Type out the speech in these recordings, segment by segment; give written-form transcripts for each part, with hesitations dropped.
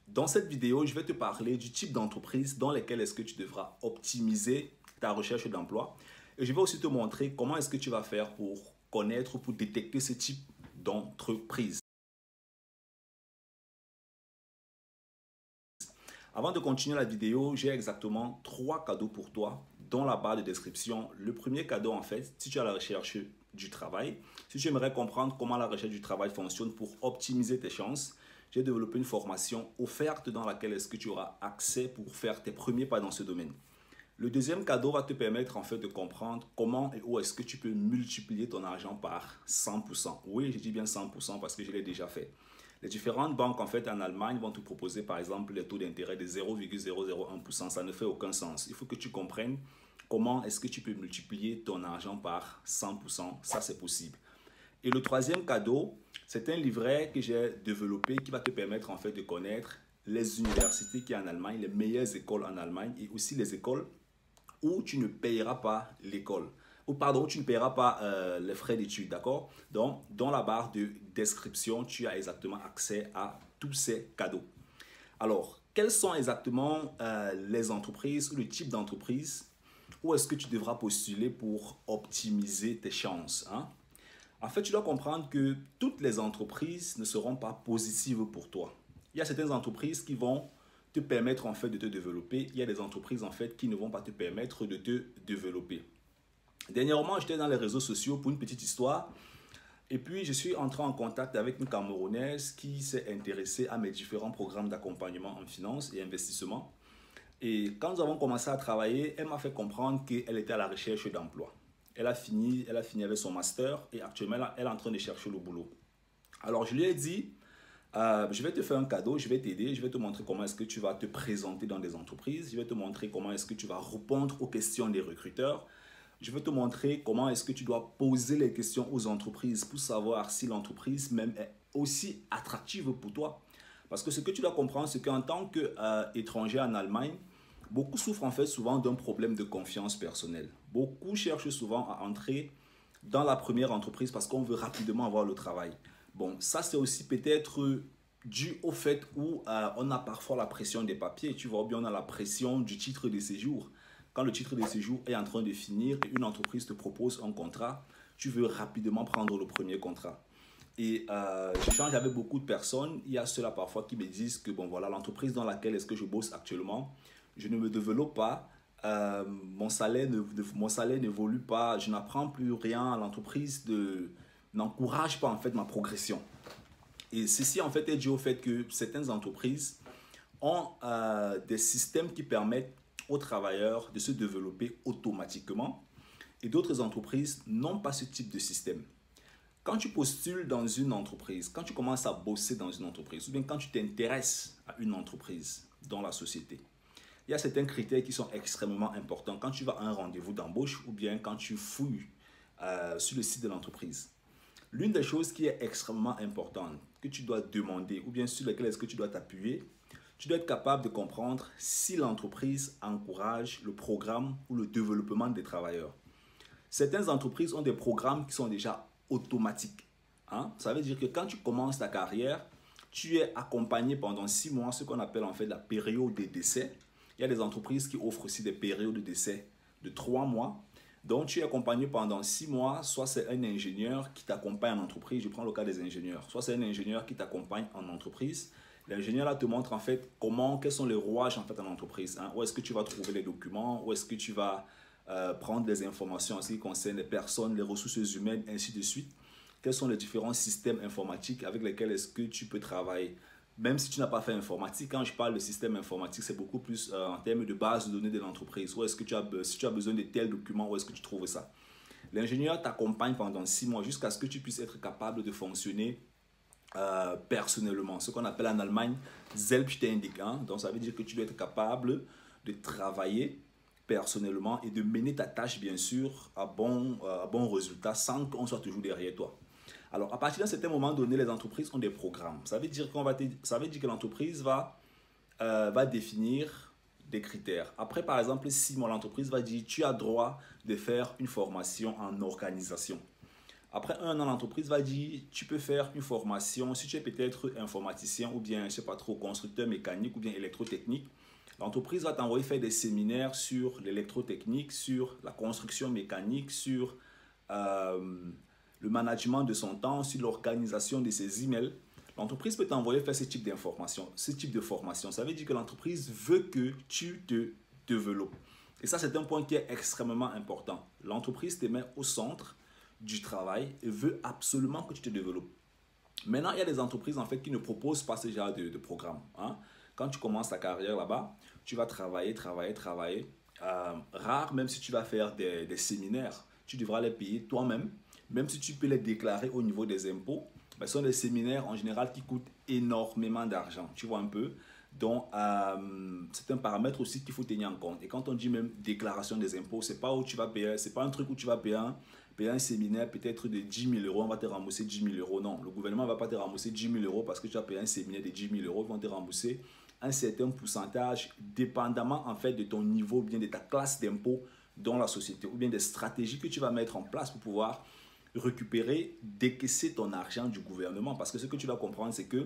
Dans cette vidéo, je vais te parler du type d'entreprise dans lesquelles est-ce que tu devras optimiser ta recherche d'emploi. Et je vais aussi te montrer comment est-ce que tu vas faire pour connaître, pour détecter ce type d'entreprise. Avant de continuer la vidéo, j'ai exactement 3 cadeaux pour toi dans la barre de description. Le premier cadeau, en fait, si tu es à la recherche du travail, si tu aimerais comprendre comment la recherche du travail fonctionne pour optimiser tes chances, j'ai développé une formation offerte dans laquelle est-ce que tu auras accès pour faire tes premiers pas dans ce domaine. Le deuxième cadeau va te permettre en fait de comprendre comment et où est-ce que tu peux multiplier ton argent par 100%. Oui, je dis bien 100% parce que je l'ai déjà fait. Les différentes banques en fait en Allemagne vont te proposer par exemple les taux d'intérêt de 0,001%. Ça ne fait aucun sens. Il faut que tu comprennes comment est-ce que tu peux multiplier ton argent par 100%. Ça, c'est possible. Et le troisième cadeau, c'est un livret que j'ai développé qui va te permettre en fait de connaître les universités qui y a en Allemagne, les meilleures écoles en Allemagne et aussi les écoles où tu ne payeras pas l'école. Ou pardon, où tu ne payeras pas les frais d'études, d'accord? Donc, dans la barre de description, tu as exactement accès à tous ces cadeaux. Alors, quelles sont exactement les entreprises ou le type d'entreprise où est-ce que tu devras postuler pour optimiser tes chances, hein? En fait, tu dois comprendre que toutes les entreprises ne seront pas positives pour toi. Il y a certaines entreprises qui vont te permettre en fait de te développer. Il y a des entreprises en fait qui ne vont pas te permettre de te développer. Dernièrement, j'étais dans les réseaux sociaux pour une petite histoire. Et puis, je suis entré en contact avec une Camerounaise qui s'est intéressée à mes différents programmes d'accompagnement en finance et investissement. Et quand nous avons commencé à travailler, elle m'a fait comprendre qu'elle était à la recherche d'emploi. Elle a fini avec son master et actuellement, elle est en train de chercher le boulot. Alors, je lui ai dit, je vais te faire un cadeau, je vais t'aider, je vais te montrer comment est-ce que tu vas te présenter dans des entreprises, je vais te montrer comment est-ce que tu vas répondre aux questions des recruteurs, je vais te montrer comment est-ce que tu dois poser les questions aux entreprises pour savoir si l'entreprise même est aussi attractive pour toi. Parce que ce que tu dois comprendre, c'est qu'en tant qu'étranger en Allemagne, beaucoup souffrent en fait souvent d'un problème de confiance personnelle. Beaucoup cherchent souvent à entrer dans la première entreprise parce qu'on veut rapidement avoir le travail. Bon, ça c'est aussi peut-être dû au fait où on a parfois la pression des papiers. Tu vois bien, on a la pression du titre de séjour. Quand le titre de séjour est en train de finir et une entreprise te propose un contrat, tu veux rapidement prendre le premier contrat. Et j'échange avec beaucoup de personnes. Il y a ceux-là parfois qui me disent que bon voilà, l'entreprise dans laquelle est-ce que je bosse actuellement, je ne me développe pas, mon salaire n'évolue pas, je n'apprends plus rien, l'entreprise n'encourage pas en fait ma progression. Et ceci en fait est dû au fait que certaines entreprises ont des systèmes qui permettent aux travailleurs de se développer automatiquement et d'autres entreprises n'ont pas ce type de système. Quand tu postules dans une entreprise, quand tu commences à bosser dans une entreprise, ou bien quand tu t'intéresses à une entreprise dans la société, il y a certains critères qui sont extrêmement importants quand tu vas à un rendez-vous d'embauche ou bien quand tu fouilles sur le site de l'entreprise. L'une des choses qui est extrêmement importante, que tu dois demander ou bien sur laquelle est-ce que tu dois t'appuyer, tu dois être capable de comprendre si l'entreprise encourage le programme ou le développement des travailleurs. Certaines entreprises ont des programmes qui sont déjà automatiques, hein? Ça veut dire que quand tu commences ta carrière, tu es accompagné pendant 6 mois, ce qu'on appelle en fait la période de décès. Il y a des entreprises qui offrent aussi des périodes de décès de 3 mois. Donc, tu es accompagné pendant 6 mois, soit c'est un ingénieur qui t'accompagne en entreprise, je prends le cas des ingénieurs, soit c'est un ingénieur qui t'accompagne en entreprise. L'ingénieur là te montre en fait quels sont les rouages en fait en entreprise, hein? Où est-ce que tu vas trouver les documents, où est-ce que tu vas prendre des informations en ce qui concerne les personnes, les ressources humaines, ainsi de suite. Quels sont les différents systèmes informatiques avec lesquels est-ce que tu peux travailler. Même si tu n'as pas fait informatique, quand je parle de système informatique, c'est beaucoup plus en termes de base de données de l'entreprise. Où est-ce que si tu as besoin de tels documents, où est-ce que tu trouves ça? L'ingénieur t'accompagne pendant 6 mois jusqu'à ce que tu puisses être capable de fonctionner personnellement. Ce qu'on appelle en Allemagne Selbstständig, hein? Donc ça veut dire que tu dois être capable de travailler personnellement et de mener ta tâche bien sûr à bon résultat sans qu'on soit toujours derrière toi. Alors, à partir d'un certain moment donné, les entreprises ont des programmes. Ça veut dire que l'entreprise va définir des critères. Après, par exemple, 6 mois, l'entreprise va dire tu as droit de faire une formation en organisation. Après un an, l'entreprise va dire, tu peux faire une formation. Si tu es peut-être informaticien ou bien, je ne sais pas trop, constructeur mécanique ou bien électrotechnique, l'entreprise va t'envoyer faire des séminaires sur l'électrotechnique, sur la construction mécanique, sur euh, le management de son temps, sur l'organisation de ses emails. L'entreprise peut t'envoyer faire ce type d'information, ce type de formation. Ça veut dire que l'entreprise veut que tu te développes. Et ça, c'est un point qui est extrêmement important. L'entreprise te met au centre du travail et veut absolument que tu te développes. Maintenant, il y a des entreprises en fait qui ne proposent pas ce genre de programme. Hein. Quand tu commences ta carrière là-bas, tu vas travailler, travailler, travailler. Rare, même si tu vas faire des séminaires, tu devras les payer toi-même. Même si tu peux les déclarer au niveau des impôts, ben, ce sont des séminaires en général qui coûtent énormément d'argent. Tu vois un peu. Donc, c'est un paramètre aussi qu'il faut tenir en compte. Et quand on dit même déclaration des impôts, c'est pas où tu vas payer, c'est pas un truc où tu vas payer un séminaire peut-être de 10 000 euros, on va te rembourser 10 000 euros. Non, le gouvernement ne va pas te rembourser 10 000 euros parce que tu as payé un séminaire de 10 000 euros. Ils vont te rembourser un certain pourcentage, dépendamment en fait de ton niveau, bien de ta classe d'impôt dans la société, ou bien des stratégies que tu vas mettre en place pour pouvoir récupérer, décaisser ton argent du gouvernement. Parce que ce que tu dois comprendre, c'est que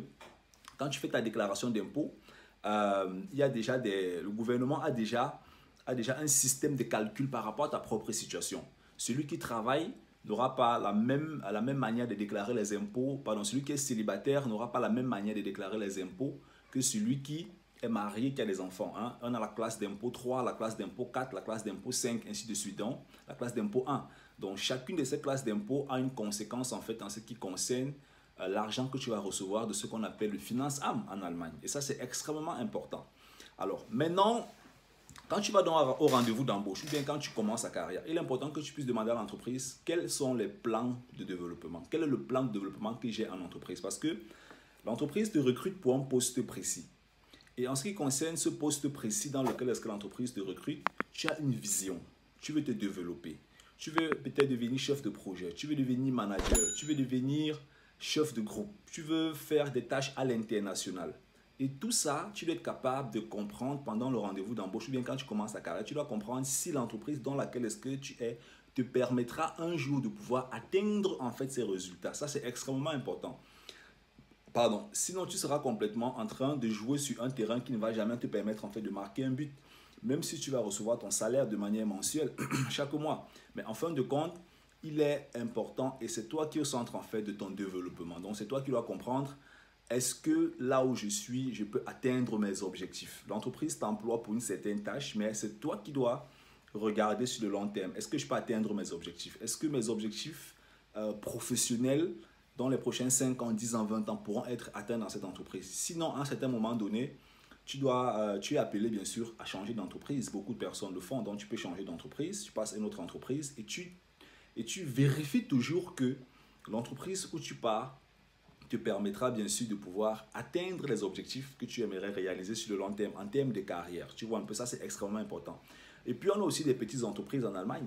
quand tu fais ta déclaration d'impôt, il y a déjà le gouvernement a déjà un système de calcul par rapport à ta propre situation. Celui qui travaille n'aura pas la même manière de déclarer les impôts. Pardon, celui qui est célibataire n'aura pas la même manière de déclarer les impôts que celui qui est marié, qui a des enfants. Hein. On a la classe d'impôt 3, la classe d'impôt 4, la classe d'impôt 5, ainsi de suite. Donc, la classe d'impôt 1. Donc, chacune de ces classes d'impôt a une conséquence en fait en ce qui concerne l'argent que tu vas recevoir de ce qu'on appelle le Finanzamt en Allemagne. Et ça, c'est extrêmement important. Alors, maintenant, quand tu vas donc au rendez-vous d'embauche ou bien quand tu commences ta carrière, il est important que tu puisses demander à l'entreprise quels sont les plans de développement. Quel est le plan de développement que j'ai en entreprise? Parce que l'entreprise te recrute pour un poste précis. Et en ce qui concerne ce poste précis dans lequel est-ce que l'entreprise te recrute, tu as une vision. Tu veux te développer. Tu veux peut-être devenir chef de projet. Tu veux devenir manager. Tu veux devenir chef de groupe. Tu veux faire des tâches à l'international. Et tout ça, tu dois être capable de comprendre pendant le rendez-vous d'embauche ou bien quand tu commences ta carrière. Tu dois comprendre si l'entreprise dans laquelle est-ce que tu es te permettra un jour de pouvoir atteindre en fait ces résultats. Ça, c'est extrêmement important. Pardon. Sinon, tu seras complètement en train de jouer sur un terrain qui ne va jamais te permettre en fait de marquer un but. Même si tu vas recevoir ton salaire de manière mensuelle chaque mois. Mais en fin de compte, il est important et c'est toi qui es au centre en fait de ton développement. Donc, c'est toi qui dois comprendre est-ce que là où je suis, je peux atteindre mes objectifs. L'entreprise t'emploie pour une certaine tâche, mais c'est toi qui dois regarder sur le long terme. Est-ce que je peux atteindre mes objectifs? Est-ce que mes objectifs professionnels dans les prochains 5 ans, 10 ans, 20 ans pourront être atteints dans cette entreprise? Sinon, à un certain moment donné, tu es appelé bien sûr à changer d'entreprise. Beaucoup de personnes le font, donc tu peux changer d'entreprise, tu passes à une autre entreprise et tu vérifies toujours que l'entreprise où tu pars te permettra bien sûr de pouvoir atteindre les objectifs que tu aimerais réaliser sur le long terme en termes de carrière. Tu vois un peu, ça c'est extrêmement important. Et puis on a aussi des petites entreprises en Allemagne.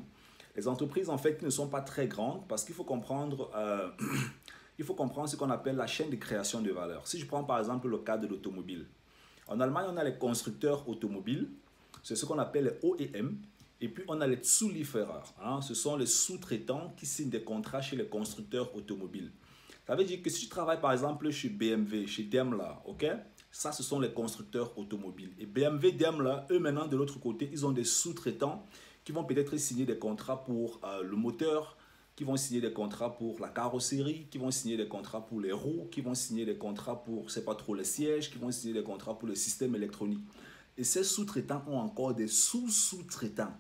Les entreprises en fait qui ne sont pas très grandes parce qu'il faut comprendre, il faut comprendre ce qu'on appelle la chaîne de création de valeur. Si je prends par exemple le cas de l'automobile. En Allemagne, on a les constructeurs automobiles, c'est ce qu'on appelle les OEM. Et puis on a les Zulieferer, hein, ce sont les sous-traitants qui signent des contrats chez les constructeurs automobiles. Ça veut dire que si tu travailles par exemple chez BMW, chez Daimler, ok? Ça, ce sont les constructeurs automobiles. Et BMW, Daimler, eux maintenant de l'autre côté, ils ont des sous-traitants qui vont peut-être signer des contrats pour le moteur, qui vont signer des contrats pour la carrosserie, qui vont signer des contrats pour les roues, qui vont signer des contrats pour, c'est pas trop, les sièges, qui vont signer des contrats pour le système électronique. Et ces sous-traitants ont encore des sous-sous-traitants.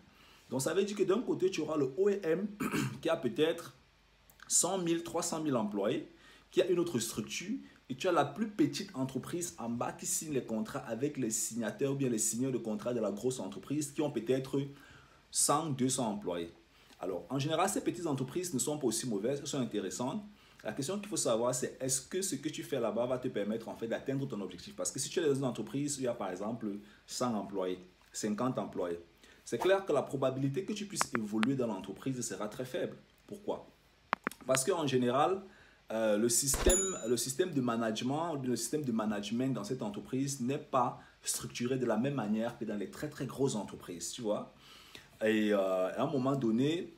Donc ça veut dire que d'un côté, tu auras le OEM qui a peut-être 100 000, 300 000 employés, qui a une autre structure, et tu as la plus petite entreprise en bas qui signe les contrats avec les signataires ou bien les signeurs de contrats de la grosse entreprise qui ont peut-être 100, 200 employés. Alors, en général, ces petites entreprises ne sont pas aussi mauvaises, elles sont intéressantes. La question qu'il faut savoir, c'est est-ce que ce que tu fais là-bas va te permettre en fait d'atteindre ton objectif? Parce que si tu es dans une entreprise où il y a par exemple 100 employés, 50 employés, c'est clair que la probabilité que tu puisses évoluer dans l'entreprise sera très faible. Pourquoi? Parce qu'en général, le système de management, le système de management dans cette entreprise n'est pas structuré de la même manière que dans les très très grosses entreprises, tu vois. Et à un moment donné,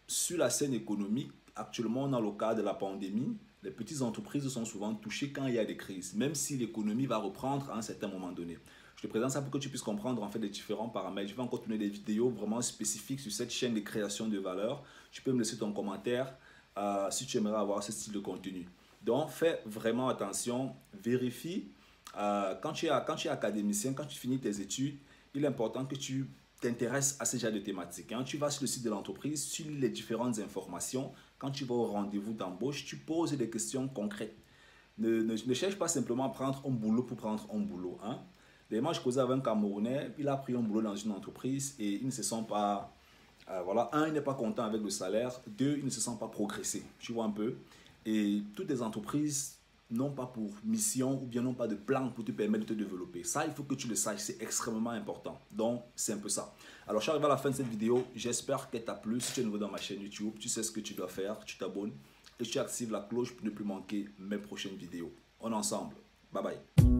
sur la scène économique, actuellement, dans le cas de la pandémie, les petites entreprises sont souvent touchées quand il y a des crises, même si l'économie va reprendre à un certain moment donné. Je te présente ça pour que tu puisses comprendre en fait les différents paramètres. Je vais encore tourner des vidéos vraiment spécifiques sur cette chaîne de création de valeur. Tu peux me laisser ton commentaire si tu aimerais avoir ce style de contenu. Donc, fais vraiment attention, vérifie. Quand tu es académicien, quand tu finis tes études, il est important que tu t'intéresses à ce genre de thématiques. Tu vas sur le site de l'entreprise, tu lis les différentes informations. Quand tu vas au rendez-vous d'embauche, tu poses des questions concrètes. Ne cherche pas simplement à prendre un boulot pour prendre un boulot. Moi, je causais avec un Camerounais, il a pris un boulot dans une entreprise et il ne se sent pas... voilà, un, il n'est pas content avec le salaire. Deux, il ne se sent pas progresser. Tu vois un peu. Et toutes les entreprises n'ont pas pour mission ou bien n'ont pas de plan pour te permettre de te développer. Ça, il faut que tu le saches, c'est extrêmement important. Donc, c'est un peu ça. Alors, je suis arrivé à la fin de cette vidéo. J'espère qu'elle t'a plu. Si tu es nouveau dans ma chaîne YouTube, tu sais ce que tu dois faire. Tu t'abonnes et tu actives la cloche pour ne plus manquer mes prochaines vidéos. On est ensemble. Bye bye.